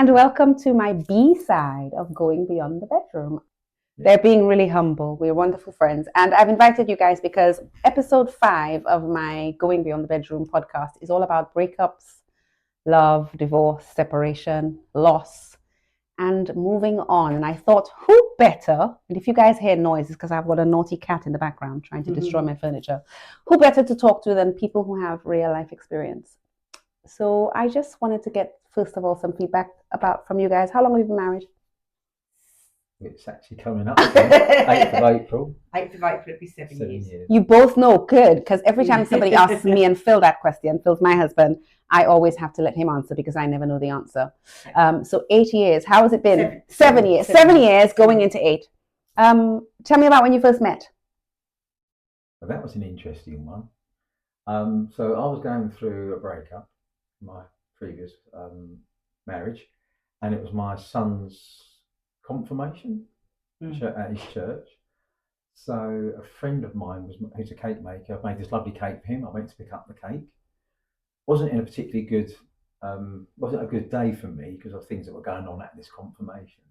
and welcome to my B side of Going Beyond the Bedroom. They're being really humble. We're wonderful friends. And I've invited you guys because episode 5 of my Going Beyond the Bedroom podcast is all about breakups, love, divorce, separation, loss, and moving on. And I thought, who better, and if you guys hear noises, because I've got a naughty cat in the background trying to destroy my furniture, who better to talk to than people who have real life experience? So I just wanted to get, first of all, some feedback from you guys. How long have you been married? It's actually coming up. 8th of April. 8th of April, it'll be 7 years. You both know, good, because every time somebody asks me and Phil that question, Phil's my husband, I always have to let him answer because I never know the answer. So 8 years. How has it been? 7 years. 7 years going into 8. Tell me about when you first met. Well, that was an interesting one. So I was going through a breakup, my previous marriage, and it was my son's confirmation at his church. So a friend of mine who's a cake maker, made this lovely cake for him. I went to pick up the cake. Wasn't in a particularly good, wasn't a good day for me because of things that were going on at this confirmation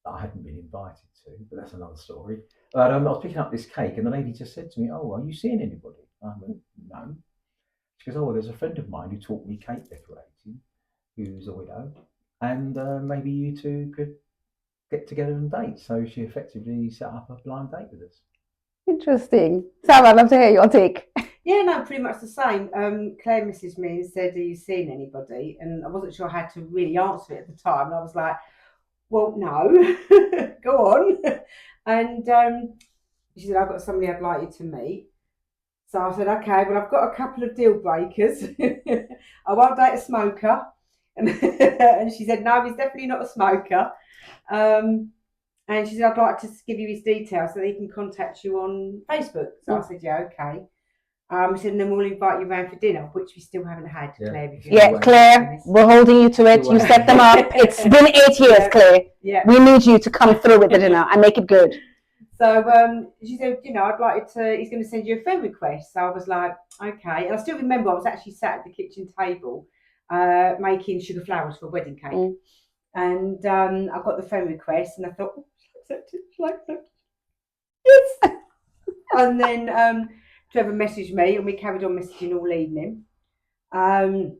that I hadn't been invited to, but that's another story. But I was picking up this cake and the lady just said to me, "Oh, are you seeing anybody?" I went, "No." She goes, "Oh, well, there's a friend of mine who taught me cake decorating, who's a widow, and maybe you two could get together and date." So she effectively set up a blind date with us. Interesting. Sam, I'd love to hear your take. Yeah, no, pretty much the same. Claire messaged me and said, "Are you seeing anybody?" And I wasn't sure how to really answer it at the time. And I was like, "Well, no, go on." And she said, "I've got somebody I'd like you to meet." So I said, "Okay, well, I've got a couple of deal breakers. I won't date a smoker." And she said, "No, he's definitely not a smoker." And she said, "I'd like to give you his details so that he can contact you on Facebook." So I said, "Yeah, okay." She said, "And then we'll invite you around for dinner," which we still haven't had, Claire. Claire, we're holding you to it. You set them up. It's been 8 years, Claire. Yeah. We need you to come through with the dinner and make it good. So she said, "I'd like you to," he's going to send you a friend request. So I was like, okay. And I still remember I was actually sat at the kitchen table making sugar flowers for a wedding cake. And I got the friend request and I thought, yes. And then Trevor messaged me and we carried on messaging all evening. And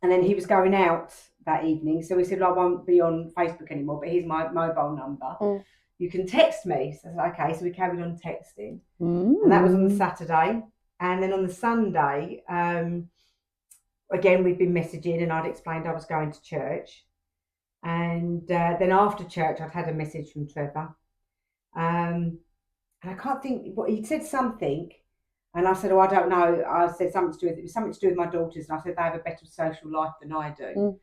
then he was going out that evening. So we said, "I won't be on Facebook anymore, but here's my mobile number. You can text me." So I said, okay. So we carried on texting. And that was on the Saturday. And then on the Sunday, again, we'd been messaging and I'd explained I was going to church. And then after church, I'd had a message from Trevor. And I can't think what he'd said something. And I said, "Oh, I don't know." I said something to do with my daughters. And I said, "They have a better social life than I do."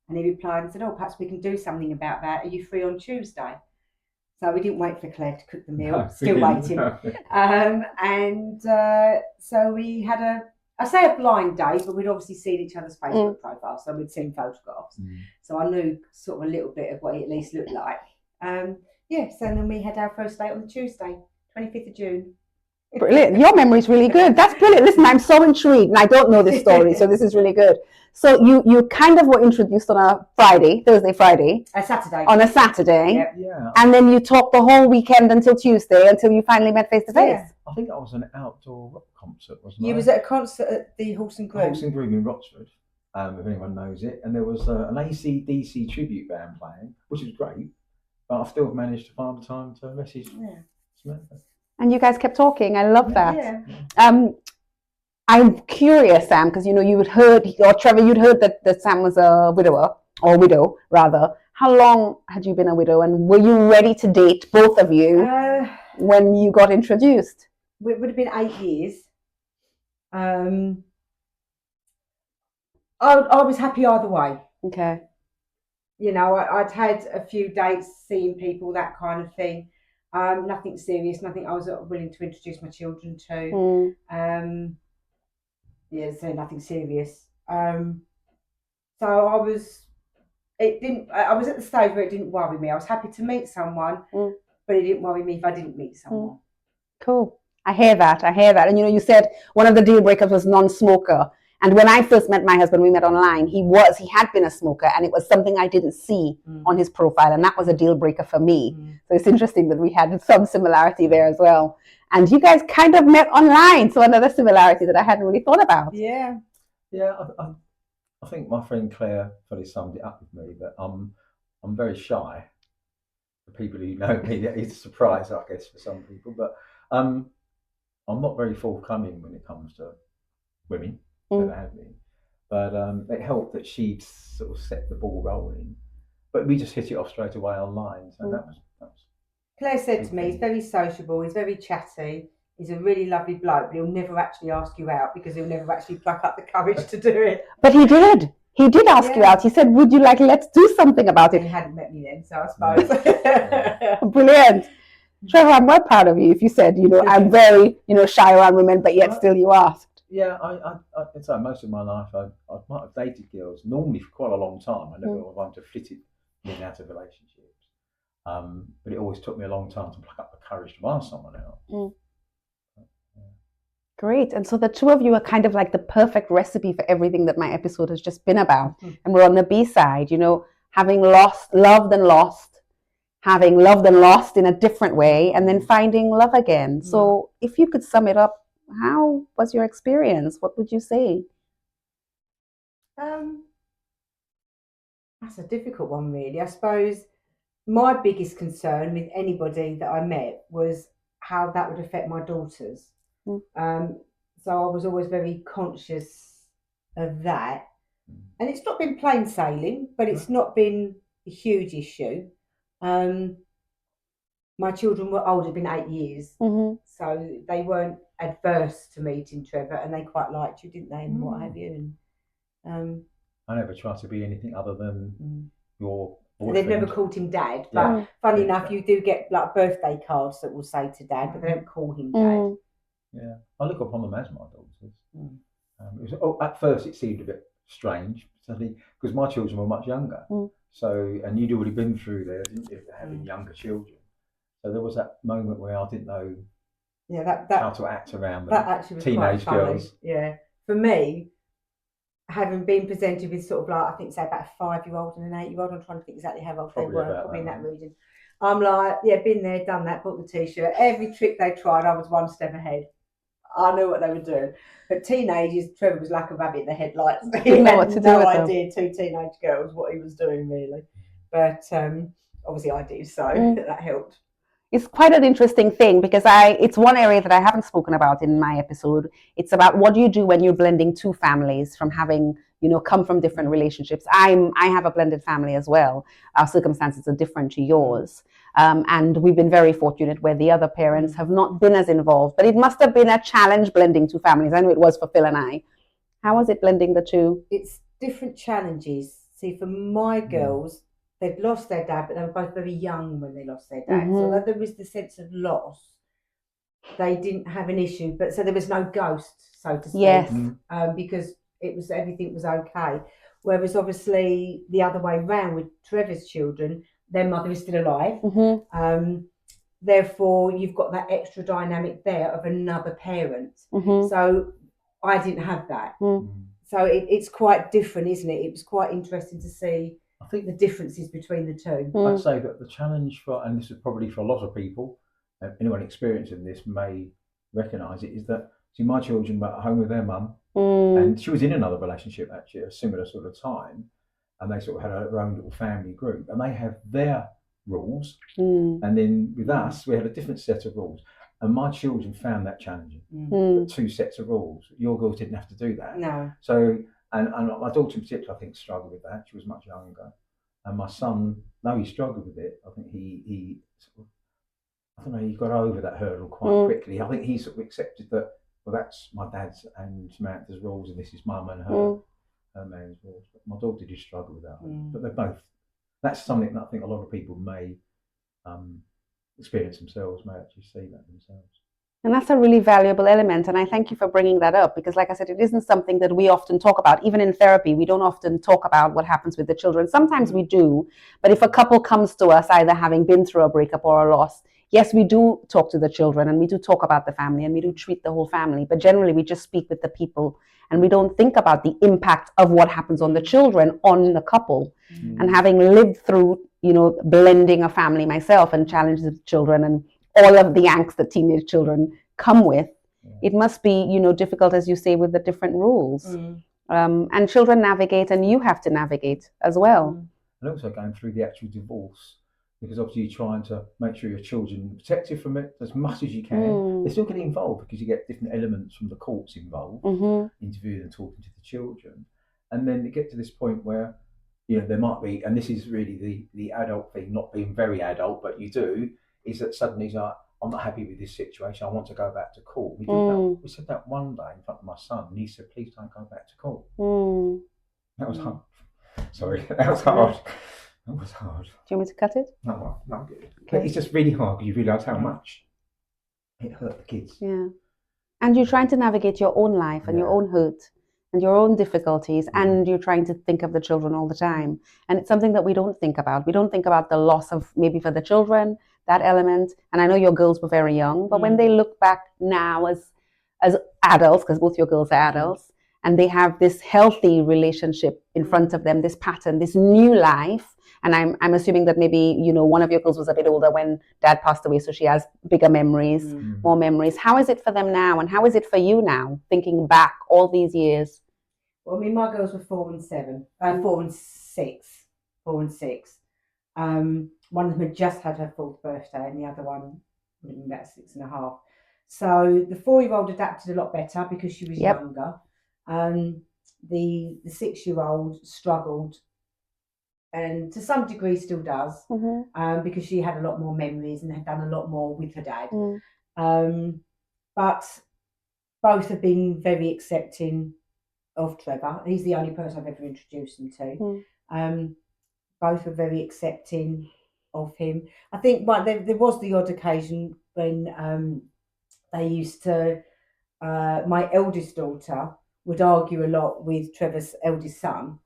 And he replied and said, "Oh, perhaps we can do something about that. Are you free on Tuesday?" So we didn't wait for Claire to cook the meal. No, still waiting. So we had a blind date, but we'd obviously seen each other's Facebook profiles, so we'd seen photographs. So I knew sort of a little bit of what he at least looked like. So then we had our first date on the Tuesday, 25th of June. Brilliant. Your memory's really good. That's brilliant. Listen, I'm so intrigued and I don't know this story, so this is really good. So you kind of were introduced on a Friday. A Saturday. On a Saturday. Yep. Yeah. And then you talked the whole weekend until Tuesday, until you finally met face to face. I think that was an outdoor rock concert, wasn't it? You was at a concert at the Horse and Groom. Horse and Groom in Rochford, if anyone knows it. And there was an AC/DC tribute band playing, which was great. But I still managed to find the time to message Samantha. And you guys kept talking. I love that. Yeah. I'm curious, Sam, because you had heard, or Trevor, you'd heard that Sam was a widow rather. How long had you been a widow, and were you ready to date, both of you, when you got introduced? It would have been 8 years. I was happy either way. Okay. I'd had a few dates, seeing people, that kind of thing. Nothing serious, nothing I was willing to introduce my children to. So nothing serious. So I was at the stage where it didn't worry me. I was happy to meet someone, but it didn't worry me if I didn't meet someone. Cool. I hear that. And you said one of the deal breakers was non-smoker. And when I first met my husband, we met online, he had been a smoker, and it was something I didn't see on his profile, and that was a deal breaker for me. So it's interesting that we had some similarity there as well. And you guys kind of met online, so another similarity that I hadn't really thought about. Yeah. Yeah, I think my friend Claire fully summed it up with me, that I'm very shy. For people who know me, it's a surprise, I guess, for some people, but I'm not very forthcoming when it comes to women that have me. But it helped that she'd sort of set the ball rolling. But we just hit it off straight away online. So that was Claire said to me, he's very sociable, he's very chatty, he's a really lovely bloke, but he'll never actually ask you out because he'll never actually pluck up the courage to do it. But he did. He did ask you out. He said, would you like, let's do something about it. He hadn't met me then, so I suppose. Brilliant. Trevor, I'm well proud of you if you said, I'm very, shy around women, but yet still you asked. Yeah, I'd say most of my life I might have dated girls, normally for quite a long time. I never wanted to fit it in and out of relationships. But it always took me a long time to pluck up the courage to ask someone out. Great. And so the two of you are kind of like the perfect recipe for everything that my episode has just been about. And we're on the B side, having loved and lost, having loved and lost in a different way, and then finding love again. So if you could sum it up, how was your experience? What would you say? That's a difficult one, really. I suppose my biggest concern with anybody that I met was how that would affect my daughters. So I was always very conscious of that. And it's not been plain sailing, but it's not been a huge issue. My children were older, been 8 years, so they weren't adverse to meeting Trevor, and they quite liked you, didn't they, and what have you. And I never tried to be anything other than your boyfriend. They've never called him Dad, but funny enough, you do get like birthday cards that will say to Dad, but they don't call him Dad. Yeah, I look upon them as my daughters. At first, it seemed a bit strange, suddenly, because my children were much younger. So, and you'd already been through there, didn't you, having younger children. So there was that moment where I didn't know how to act around them. That actually was teenage quite funny. girls. Yeah, for me, having been presented with sort of like, I think, say about a 5-year-old and an 8-year-old, I'm trying to think exactly how old they were, probably in that region. I'm like, been there, done that, bought the t-shirt. Every trick they tried, I was one step ahead. I knew what they were doing. But teenagers, Trevor was like a rabbit in the headlights. He had no idea, two teenage girls, what he was doing, really. But obviously I did, so that helped. It's quite an interesting thing because it's one area that I haven't spoken about in my episode. It's about what do you do when you're blending two families from having, come from different relationships. I have a blended family as well. Our circumstances are different to yours. And we've been very fortunate where the other parents have not been as involved, but it must have been a challenge blending two families. I know it was for Phil and I. How was it blending the two? It's different challenges. See, for my girls, they'd lost their dad, but they were both very young when they lost their dad. So although there was the sense of loss, they didn't have an issue. But so there was no ghost, so to speak, because everything was okay. Whereas obviously the other way around with Trevor's children, their mother is still alive. Therefore, you've got that extra dynamic there of another parent. So I didn't have that. So it's quite different, isn't it? It was quite interesting to see. I think the differences between the two. I'd say that the challenge and this is probably for a lot of people, anyone experiencing this may recognise it, is that, see, my children were at home with their mum, and she was in another relationship actually at a similar sort of time, and they sort of had their own little family group, and they have their rules, and then with us, we had a different set of rules. And my children found that challenging, the two sets of rules. Your girls didn't have to do that. No. So, and my daughter in particular, I think, struggled with that. She was much younger. And my son, no, he struggled with it. I think he sort of, I don't know, he got over that hurdle quite quickly. I think he sort of accepted that, well, that's my dad's and Samantha's rules, and this is mum and her man's rules. But my daughter did struggle with that. But they're both, that's something that I think a lot of people may experience themselves, may actually see that themselves. And that's a really valuable element. And I thank you for bringing that up because, like I said, it isn't something that we often talk about. Even in therapy, we don't often talk about what happens with the children. Sometimes we do. But if a couple comes to us, either having been through a breakup or a loss, yes, we do talk to the children and we do talk about the family and we do treat the whole family. But generally, we just speak with the people and we don't think about the impact of what happens on the children on the couple. And having lived through, blending a family myself and challenges of children and all of the angst that teenage children come with, it must be, difficult, as you say, with the different rules. And children navigate and you have to navigate as well. And also going through the actual divorce, because obviously you're trying to make sure your children are protected from it as much as you can. They still get involved because you get different elements from the courts involved, interviewing and talking to the children. And then you get to this point where, there might be, and this is really the adult thing, not being very adult, but you do, is that suddenly he's like, I'm not happy with this situation. I want to go back to court. We said that one day in front of my son, and he said, please don't go back to court. That was hard. Sorry, that was hard. That was hard. Do you want me to cut it? No, good. But it's just really hard because you realise how much it hurt the kids. Yeah. And you're trying to navigate your own life and your own hurt and your own difficulties, and you're trying to think of the children all the time. And it's something that we don't think about. We don't think about the loss of maybe for the children, that element. And I know your girls were very young, but when they look back now as adults, because both your girls are adults, and they have this healthy relationship in front of them, this pattern, this new life. And I'm assuming that maybe, one of your girls was a bit older when dad passed away, so she has bigger memories, more memories. How is it for them now? And how is it for you now, thinking back all these years? Well, my girls were 4 and 6. 4 and 6. One of them had just had her 4th birthday, and the other one would have been about 6.5. So the 4-year-old adapted a lot better because she was younger. The 6-year-old struggled, and to some degree still does, because she had a lot more memories and had done a lot more with her dad. But both have been very accepting of Trevor. He's the only person I've ever introduced him to. Both are very accepting of him. I think there was the odd occasion when they used to, my eldest daughter would argue a lot with Trevor's eldest son,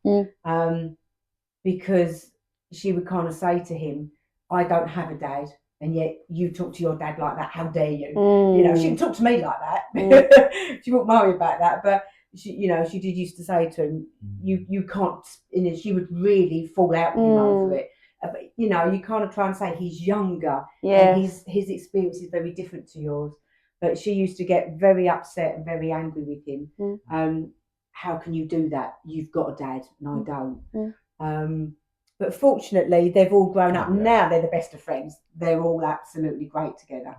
because she would kind of say to him, I don't have a dad, and yet you talk to your dad like that. How dare you? She didn't talk to me like that. She wouldn't worry about that, but she did used to say to him, you can't, she would really fall out with him over it. But you kind of try and say he's younger, and his experience is very different to yours. But she used to get very upset and very angry with him. How can you do that? You've got a dad, and I don't. But fortunately, they've all grown up. Now they're the best of friends. They're all absolutely great together.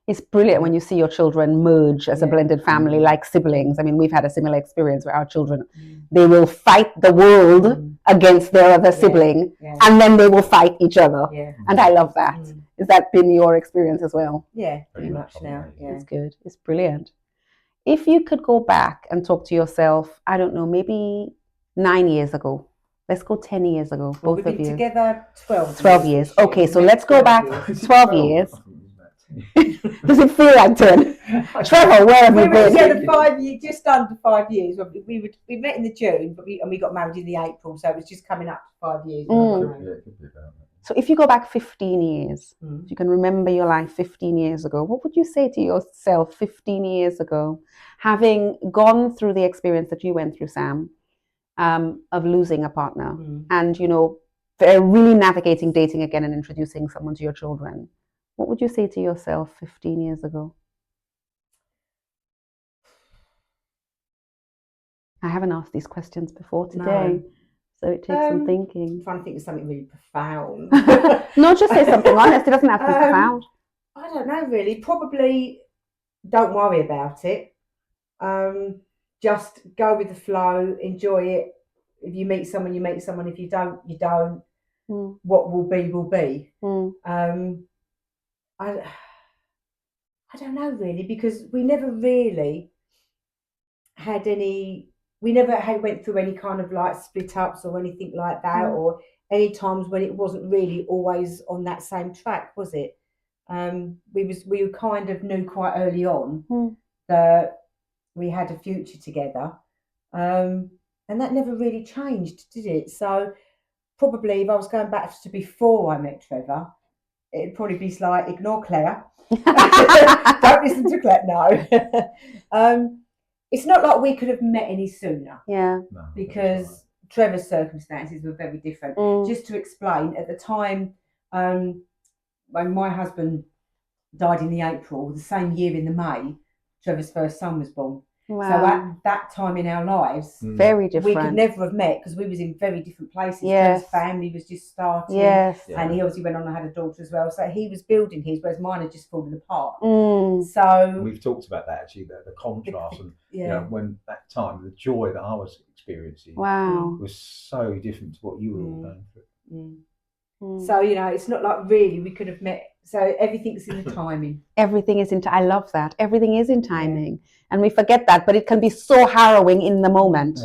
It's brilliant when you see your children merge as a blended family, like siblings. I mean, we've had a similar experience where our children, they will fight the world against their other sibling, and then they will fight each other. And I love that. Has that been your experience as well? Yeah, pretty much now. It's good. It's brilliant. If you could go back and talk to yourself, I don't know, maybe 9 years ago. Let's go 10 years ago, both we've of been you. Together 12 years. Okay, so let's go back 12 years. Does it feel like 10? Trevor, where have you been? We were together 5 years, just under 5 years. We met in the June, but we got married in the April, so it was just coming up to 5 years. So if you go back 15 years, if you can remember your life 15 years ago, what would you say to yourself 15 years ago, having gone through the experience that you went through, Sam, of losing a partner and, really navigating dating again and introducing someone to your children? What would you say to yourself 15 years ago? I haven't asked these questions before today, so it takes some thinking. I'm trying to think of something really profound. No, just say something honest. It doesn't have to be profound. I don't know, really. Probably don't worry about it. Just go with the flow, enjoy it. If you meet someone, you meet someone. If you don't, you don't. What will be, will be. I don't know, really, because we never really had any, went through any kind of like split ups or anything like that, or any times when it wasn't really always on that same track, was it? we kind of knew quite early on that we had a future together, and that never really changed, did it? So probably if I was going back to before I met Trevor, it'd probably be like ignore Claire. Don't listen to Claire. No. It's not like we could have met any sooner. Yeah. No, Because Trevor's circumstances were very different. Just to explain, at the time when my husband died in the April, the same year in the May, Trevor's first son was born. Wow. So at that time in our lives, very different. we could never have met because we was in very different places. Yes. Trevor's family was just starting. Yes. And he obviously went on and had a daughter as well. So he was building his, whereas mine had just fallen apart. So we've talked about that actually, the contrast and you know, when that time, the joy that I was experiencing was so different to what you were all going through. So, you know, it's not like really we could have met. So everything's in the timing. Everything is I love that. Everything is in timing. And we forget that, but it can be so harrowing in the moment.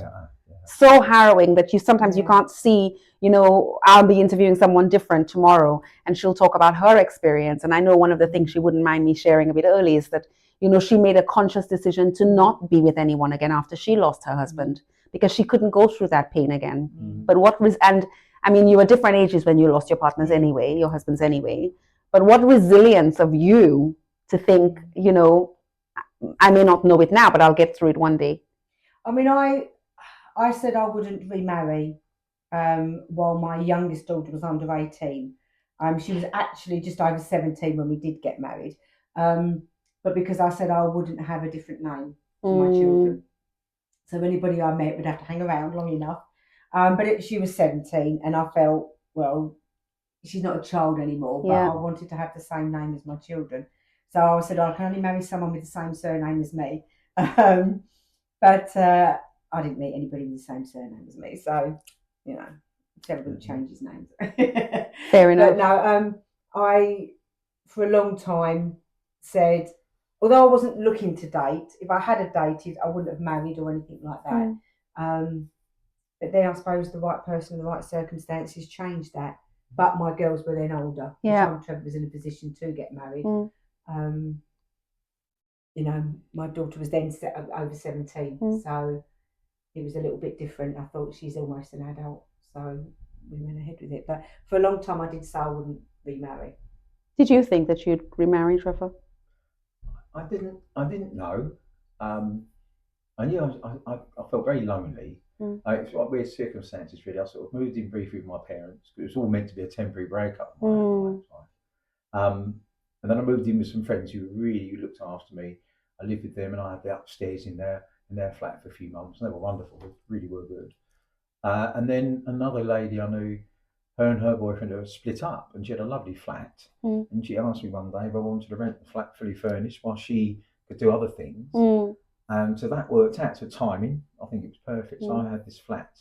So harrowing that you sometimes you can't see, you know, I'll be interviewing someone different tomorrow and she'll talk about her experience. And I know one of the things she wouldn't mind me sharing a bit early is that, you know, she made a conscious decision to not be with anyone again after she lost her husband because she couldn't go through that pain again. But what was, and I mean, you were different ages when you lost your partners anyway, your husbands anyway. But what resilience of you to think, you know, I may not know it now, but I'll get through it one day. I mean, I said I wouldn't remarry while my youngest daughter was under 18. She was actually just over 17 when we did get married. But because I said I wouldn't have a different name for my children. So anybody I met would have to hang around long enough. But she was 17 and I felt, well, she's not a child anymore, but I wanted to have the same name as my children. So I said, I can only marry someone with the same surname as me. But I didn't meet anybody with the same surname as me. So, you know, Trevor wouldn't change his name. Fair enough. But no, I, for a long time, said, although I wasn't looking to date, if I had dated, I wouldn't have married or anything like that. But then I suppose the right person, the right circumstances changed that. But my girls were then older. The time Trevor was in a position to get married. You know, my daughter was then over 17, so it was a little bit different. I thought she's almost an adult, so we went ahead with it. But for a long time, I did say I wouldn't remarry. Did you think that you'd remarry, Trevor? I didn't know. I knew I felt very lonely. It's like weird circumstances, really. I sort of moved in briefly with my parents. It was all meant to be a temporary breakup. And then I moved in with some friends who really looked after me. I lived with them and I had the upstairs in their flat for a few months. They were wonderful. They really were good. And then another lady I knew, her and her boyfriend had split up and she had a lovely flat. And she asked me one day if I wanted to rent the flat fully furnished while she could do other things. And so that worked out. So timing, I think it was perfect. So I had this flat.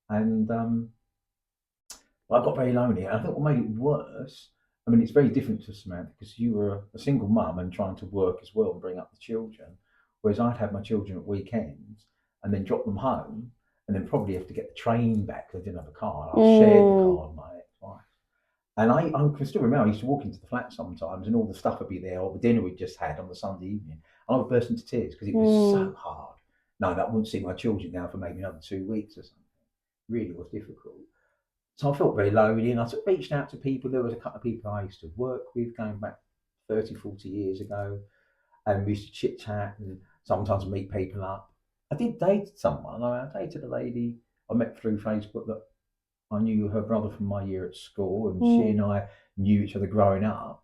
And I got very lonely. And I thought what made it worse, I mean, it's very different to Samantha because you were a single mum and trying to work as well and bring up the children. Whereas I'd have my children at weekends and then drop them home and then probably have to get the train back because I didn't have a car. And I shared the car with my ex-wife. And I can still remember I used to walk into the flat sometimes and all the stuff would be there or the dinner we'd just had on the Sunday evening. I would burst into tears because it was so hard. No, that wouldn't see my children now for maybe another 2 weeks or something. It really was difficult. So I felt very lonely and I sort of reached out to people. There was a couple of people I used to work with going back 30, 40 years ago. And we used to chit chat and sometimes meet people up. I did date someone. I dated a lady I met through Facebook that I knew her brother from my year at school and she and I knew each other growing up.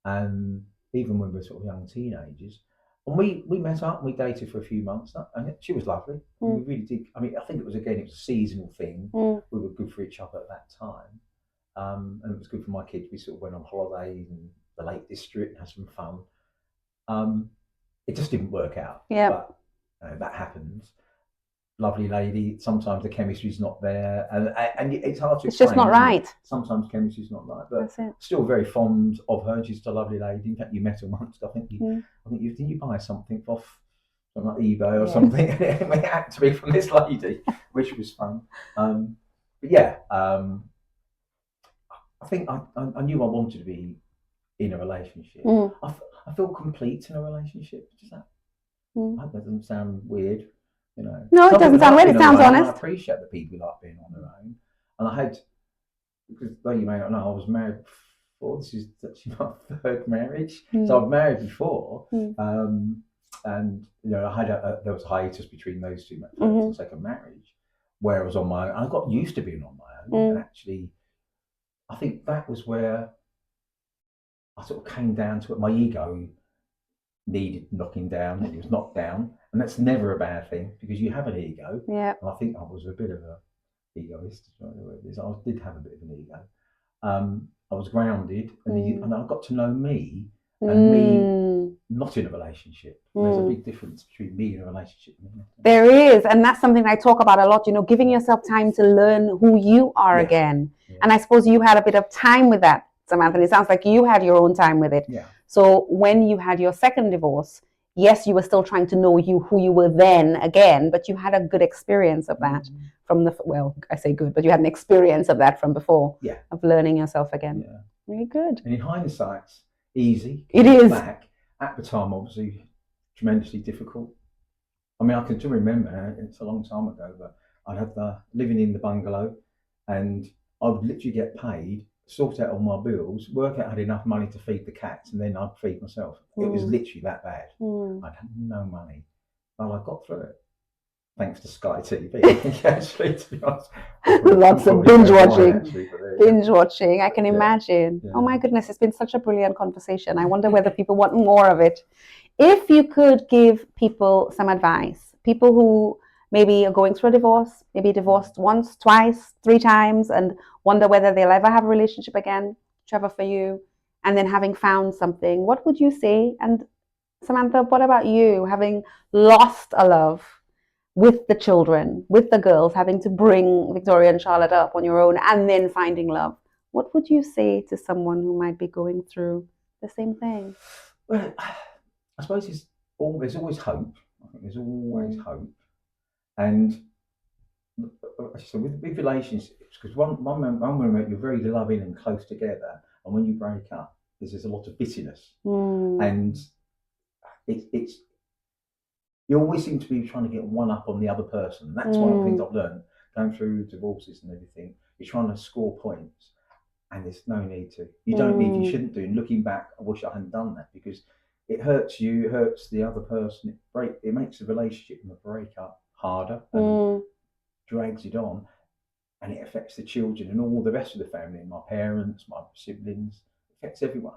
And even when we were sort of young teenagers. And we met up and we dated for a few months and she was lovely. And we really did. I mean, I think it was a seasonal thing. We were good for each other at that time. And it was good for my kids. We sort of went on holidays in the Lake District and had some fun. It just didn't work out. But that happens. Lovely lady. Sometimes the chemistry's not there, and it's hard to explain. It's just not right. Sometimes chemistry's not right, but still very fond of her. She's a lovely lady. In fact, you met her once. I think didn't you buy something off like eBay or something? And it had to be from this lady, which was fun. But yeah, I think I knew I wanted to be in a relationship. Mm. I feel complete in a relationship. Does that? I hope that doesn't sound weird. You know. No, it doesn't sound weird. It sounds honest. I appreciate that people like being on their own, and I had, because though you may not know, I was married before. This is actually my third marriage. So I've married before, and you know, I had there was a hiatus between those two, first and second marriage, where I was on my own. I got used to being on my own, and actually, I think that was where I sort of came down to it. My ego needed knocking down, and it was knocked down, and that's never a bad thing because you have an ego. Yeah. And I think I was a bit of a egoist. I did have a bit of an ego. I was grounded, and I got to know me, and me not in a relationship. There's a big difference between me and a relationship. There is, and that's something I talk about a lot. You know, giving yourself time to learn who you are again. Yeah. And I suppose you had a bit of time with that, Samantha. And it sounds like you had your own time with it. Yeah. So when you had your second divorce, yes, you were still trying to know who you were then again, but you had a good experience of that from I say good, but you had an experience of that from before, of learning yourself again. Yeah. Really good. And in hindsight, easy. It is. Back. At the time, obviously, tremendously difficult. I mean, I can still remember, it's a long time ago, but I'd have living in the bungalow, and I would literally get paid, sort out all my bills, work out I had enough money to feed the cats, and then I'd feed myself. It was literally that bad. I'd had no money, but I got through it. Thanks to Sky TV. Actually, to be honest. Lots of binge watching. Binge watching, I can imagine. Yeah. Oh my goodness, it's been such a brilliant conversation. I wonder whether people want more of it. If you could give people some advice, people who maybe are going through a divorce, maybe divorced once, twice, 3 times, and wonder whether they'll ever have a relationship again, Trevor, for you, and then having found something, what would you say? And Samantha, what about you, having lost a love with the children, with the girls, having to bring Victoria and Charlotte up on your own and then finding love? What would you say to someone who might be going through the same thing? Well, I suppose there's always hope. I think there's always hope. And so with relationships, because one moment you're very loving and close together, and when you break up, there's a lot of bitterness. And it's you always seem to be trying to get one up on the other person. That's one of the things I've learned going through divorces and everything. You're trying to score points, and there's no need to. You don't need. You shouldn't do. And looking back, I wish I hadn't done that because it hurts you, it hurts the other person. It makes the relationship and the breakup harder and drags it on, and it affects the children and all the rest of the family. My parents, my siblings, it affects everyone.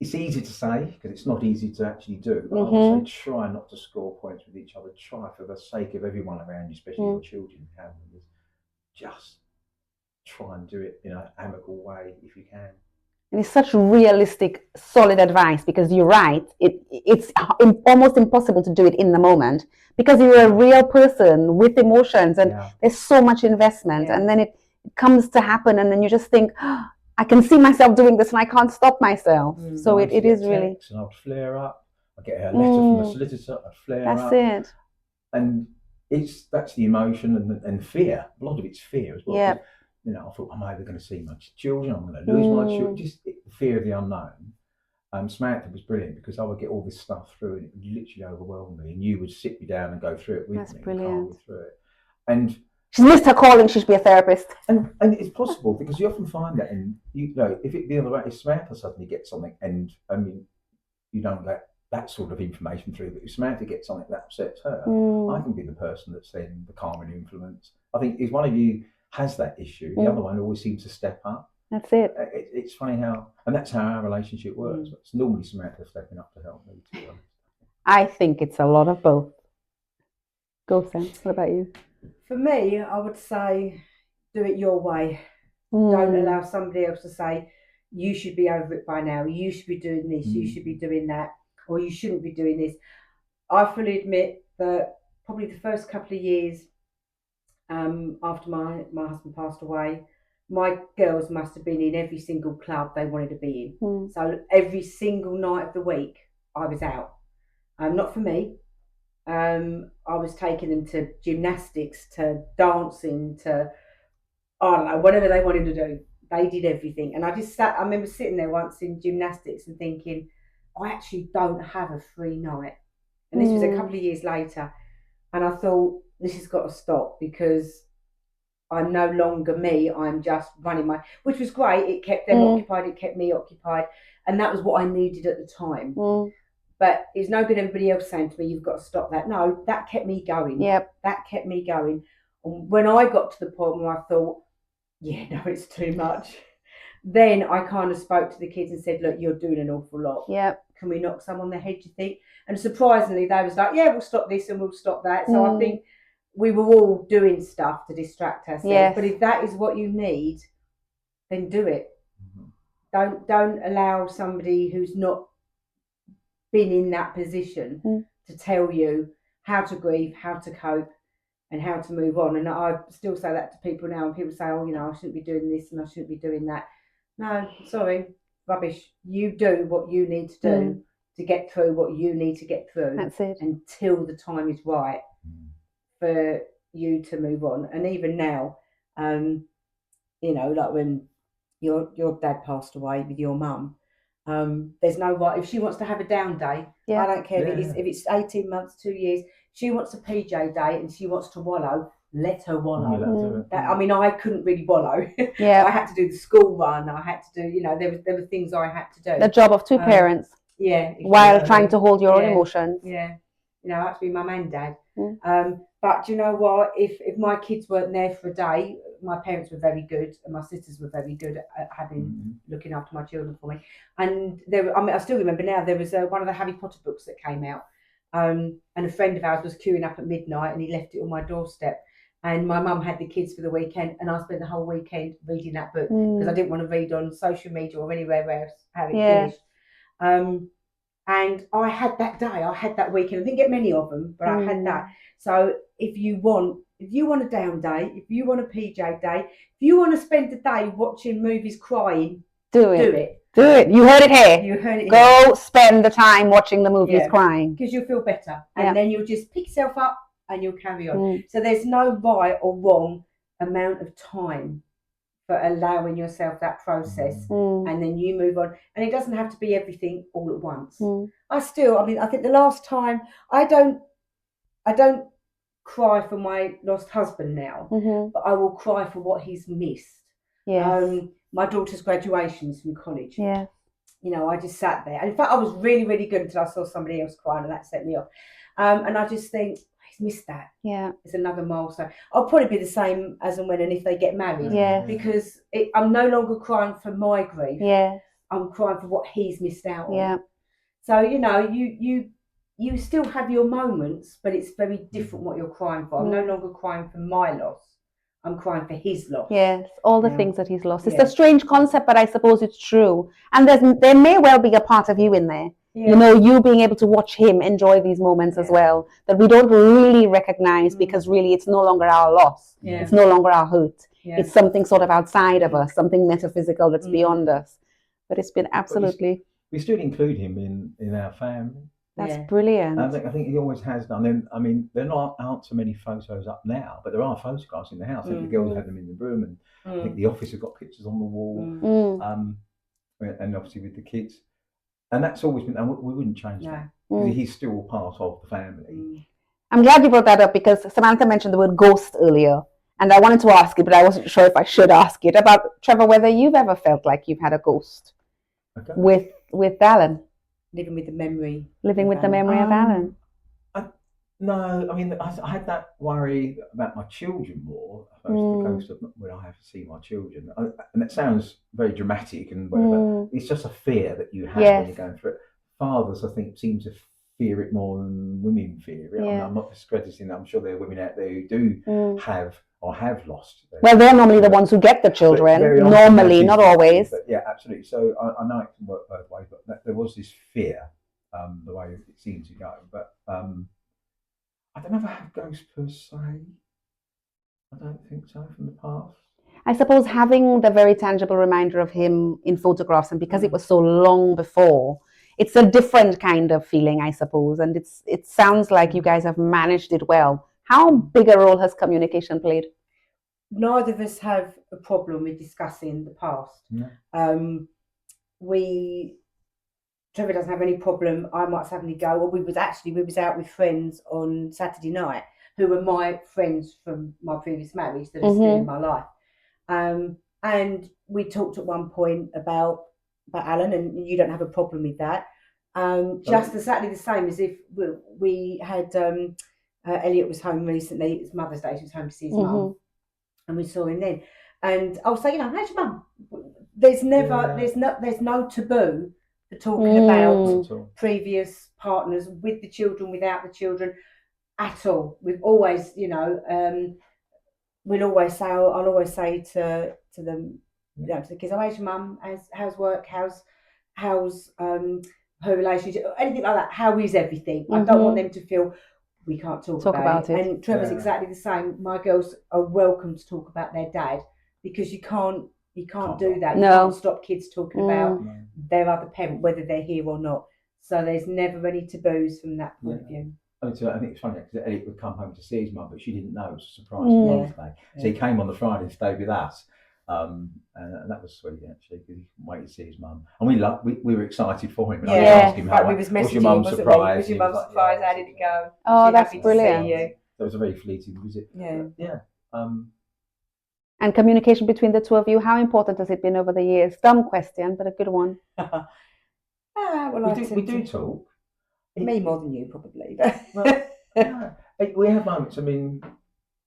It's easy to say because it's not easy to actually do, but I would say try not to score points with each other. Try for the sake of everyone around you, especially your children, just try and do it in an amicable way if you can. And it's such realistic, solid advice because you're right. It's almost impossible to do it in the moment because you're a real person with emotions and there's so much investment. And then it comes to happen and then you just think, oh, I can see myself doing this and I can't stop myself. So it is really... And I'd flare up. I'd get a letter from a solicitor, I'd flare up. That's it. And that's the emotion and fear. A lot of it's fear as well. Yeah. You know, I thought, I'm either going to see my children, I'm going to lose my children. Just the fear of the unknown. Samantha was brilliant because I would get all this stuff through and it would literally overwhelm me. And you would sit me down and go through it with me. That's brilliant. And calm me through it. And she's missed her calling. She should be a therapist. And it's possible because you often find that, and you know, if it the other way, if Samantha suddenly gets something, and I mean, you don't get that sort of information through, but if Samantha gets something that upsets her, I can be the person that's then the calming influence. I think if one of you has that issue, the other one always seems to step up. That's it. It's funny how, and that's how our relationship works. It's normally Samantha stepping up to help me. To be honest. I think it's a lot of both. Go, Sam. What about you? For me, I would say do it your way. Don't allow somebody else to say, you should be over it by now, you should be doing this, you should be doing that, or you shouldn't be doing this. I fully admit that probably the first couple of years after my husband passed away, my girls must have been in every single club they wanted to be in. So every single night of the week, I was out. Not for me. I was taking them to gymnastics, to dancing, to, I don't know, whatever they wanted to do. They did everything. And I remember sitting there once in gymnastics and thinking, I actually don't have a free night. And this was a couple of years later. And I thought, this has got to stop because I'm no longer me. I'm just running which was great. It kept them occupied. It kept me occupied. And that was what I needed at the time. But it's no good everybody else saying to me, you've got to stop that. No, that kept me going. Yep. That kept me going. And when I got to the point where I thought, yeah, no, it's too much, then I kind of spoke to the kids and said, look, you're doing an awful lot. Yep. Can we knock some on the head, do you think? And surprisingly, they was like, yeah, we'll stop this and we'll stop that. So I think we were all doing stuff to distract ourselves. Yes. But if that is what you need, then do it. Don't allow somebody who's not been in that position to tell you how to grieve, how to cope, and how to move on. And I still say that to people now, and people say, oh, I shouldn't be doing this and I shouldn't be doing that. No, sorry, rubbish. You do what you need to do to get through what you need to get through. That's it. Until the time is right for you to move on. And even now, like when your dad passed away with your mum, there's no right. If she wants to have a down day, I don't care if it's 18 months, 2 years. She wants a PJ day and she wants to wallow. Let her wallow. I couldn't really wallow. Yeah, I had to do the school run. I had to do, there were things I had to do. The job of two parents. Yeah. Exactly. While trying to hold your own emotions. Yeah. I had to be mum and dad. But you know what? If my kids weren't there for a day, my parents were very good and my sisters were very good at looking after my children for me. And I still remember now, there was one of the Harry Potter books that came out. And a friend of ours was queuing up at midnight and he left it on my doorstep. And my mum had the kids for the weekend and I spent the whole weekend reading that book because I didn't want to read on social media or anywhere else how it finished. And I had that day, I had that weekend. I didn't get many of them, but I had that. So if you want a down day, if you want a PJ day, if you want to spend the day watching movies crying, do it. Do it. You heard it here. You heard it. Go spend the time watching the movies crying. Because you'll feel better. And then you'll just pick yourself up and you'll carry on. So there's no right or wrong amount of time for allowing yourself that process. And then you move on. And it doesn't have to be everything all at once. I think the last time, I don't cry for my lost husband now, but I will cry for what he's missed. Yes. My daughter's graduations from college. Yeah. I just sat there. And in fact, I was really, really good until I saw somebody else crying and that set me off. And I just think, he's missed that. Yeah. It's another milestone. I'll probably be the same as and when and if they get married. Yeah. Because I'm no longer crying for my grief. Yeah. I'm crying for what he's missed out on. Yeah. So, you still have your moments, but it's very different what you're crying for. I'm no longer crying for my loss. I'm crying for his loss. Yes, all the things that he's lost. It's a strange concept, but I suppose it's true. And there may well be a part of you in there. Yeah. You being able to watch him enjoy these moments as well, that we don't really recognize because really it's no longer our loss. Yeah. It's no longer our hurt. Yeah. It's something sort of outside of us, something metaphysical that's beyond us. But it's been absolutely... We still include him in our family. That's brilliant. I think he always has done. There aren't so many photos up now, but there are photographs in the house. I think the girls have them in the room, and I think the office have got pictures on the wall, and obviously with the kids. And that's always been, and we wouldn't change that. He's still part of the family. I'm glad you brought that up because Samantha mentioned the word ghost earlier, and I wanted to ask you, but I wasn't sure if I should ask it about, Trevor, whether you've ever felt like you've had a ghost with Alan. Living with the memory of Alan. No, I had that worry about my children more. I suppose the ghost of when I have to see my children, and it sounds very dramatic and whatever. It's just a fear that you have when you're going through it. Fathers, I think, seem to fear it more than women fear it. I'm not discrediting that. I'm sure there are women out there who do have or have lost. Well, they're normally the ones who get the children. Normally, not always. But yeah, absolutely. So I know it can work both ways, but there was this fear, the way it seemed to go. But I don't ever have ghosts per se. I don't think so from the past. I suppose having the very tangible reminder of him in photographs, and because it was so long before, it's a different kind of feeling, I suppose. And it sounds like you guys have managed it well. How big a role has communication played? neither of us have a problem with discussing the past. No. Trevor doesn't have any problem. I might suddenly go, well, we was out with friends on Saturday night who were my friends from my previous marriage that are still in my life. And we talked at one point about Alan, and you don't have a problem with that. Just exactly the same as if we had Elliot was home recently. It was Mother's Day. He was home to see his mum, and we saw him then. And I'll say, how's your mum? There's no taboo for talking about previous partners with the children, without the children, at all. We've always, we'll always say, I'll always say to them, to the kids, how's your mum? How's work? How's her relationship? Anything like that. How is everything? I don't want them to feel we can't talk about it. And Trevor's exactly the same. My girls are welcome to talk about their dad, because you can't do that. You can't stop kids talking about their other parent, whether they're here or not. So there's never any taboos from that point of view. I think it's funny because Elliot would come home to see his mum, but she didn't know. It was a surprise for Mother's Day. So he came on the Friday and stayed with us. And that was sweet, actually, because he couldn't wait to see his mum. And we were excited for him. And I asked him, was your mum surprised? Was your mum surprised? How did it go? Oh, that's brilliant. That was a very fleeting visit. Yeah. And communication between the two of you, how important has it been over the years? Dumb question, but a good one. We do talk. Me more than you, probably. We have moments. I mean,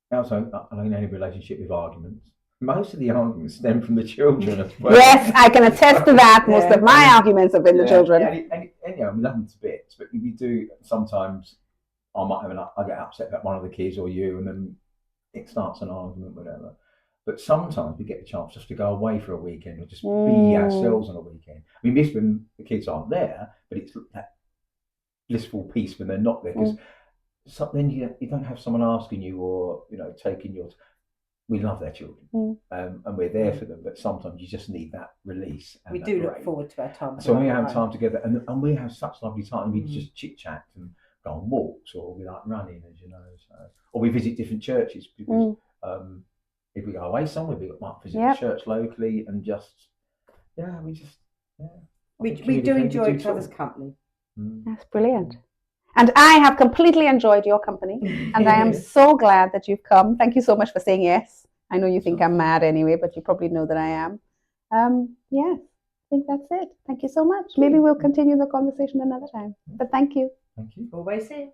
also, in any relationship with arguments, most of the arguments stem from the children as well. Yes, I can attest to that. Most of my arguments have been the children. And we love them to bits, but we do sometimes. I get upset about one of the kids or you, and then it starts an argument, whatever. But sometimes we get the chance just to go away for a weekend or just be ourselves on a weekend. I mean, this when the kids aren't there, but it's that blissful peace when they're not there, because then you don't have someone asking you or taking yours. We love their children, and we're there for them, but sometimes you just need that release. And we do look forward to our time. So we have time together, and we have such lovely time. We just chit chat and go on walks, or we like running, as you know, or we visit different churches because if we go away somewhere, we might visit a church locally, and we do enjoy each other's company. That's brilliant. And I have completely enjoyed your company, and I am so glad that you've come. Thank you so much for saying yes. I know you think I'm mad anyway, but you probably know that I am. I think that's it. Thank you so much. Maybe we'll continue the conversation another time. But thank you. Thank you. Always here.